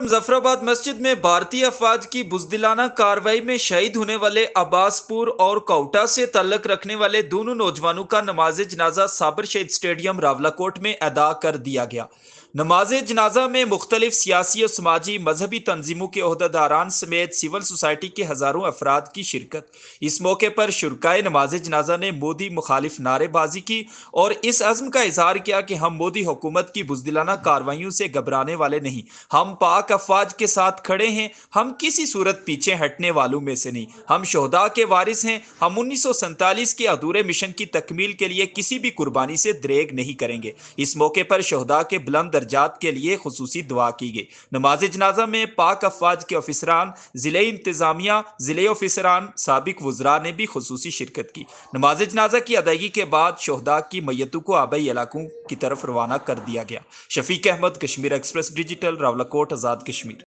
मुजफ्फराबाद मस्जिद में भारतीय अफवाज की बुजदिलाना कार्रवाई में शहीद होने वाले अब्बासपुर और कोटा से तल्लक रखने वाले दोनों नौजवानों का नमाज जनाजा साबर शहीद स्टेडियम रावलाकोट में अदा कर दिया गया। नमाज जनाजा में मुख्तलिफ सियासी और समाजी मजहबी तंजीमों के अहदेदारान समेत सिविल सोसाइटी के हजारों अफराद की शिरकत। इस मौके पर शुरकाए नमाज जनाजा ने मोदी मुखालिफ नारेबाजी की और इस अज़्म का इजहार किया कि हम मोदी हुकूमत की बुजदिलाना कार्रवाइयों से घबराने वाले नहीं, हम पाक अफवाज के साथ खड़े हैं, हम किसी सूरत पीछे हटने वालों में से नहीं, हम शोहदा के वारिस हैं, हम 1947 के अधूरे मिशन की तकमील के लिए किसी भी कुर्बानी से दरेग नहीं करेंगे। इस मौके पर शोहदा के बुलंद दर्जात के लिए खुसूसी दुआ की गई। नमाज जनाजा में पाक अफवाज के ऑफिसरान, जिले इंतजामिया, जिले ऑफिसरान, साबिक वुजरा ने भी खुसूसी शिरकत की। नमाज जनाजा की अदायगी के बाद शोहदा की मैयतों को आबाई इलाकों की तरफ रवाना कर दिया गया। शफीक अहमद, कश्मीर एक्सप्रेस डिजिटल, रावलाकोट, आजाद कश्मीर।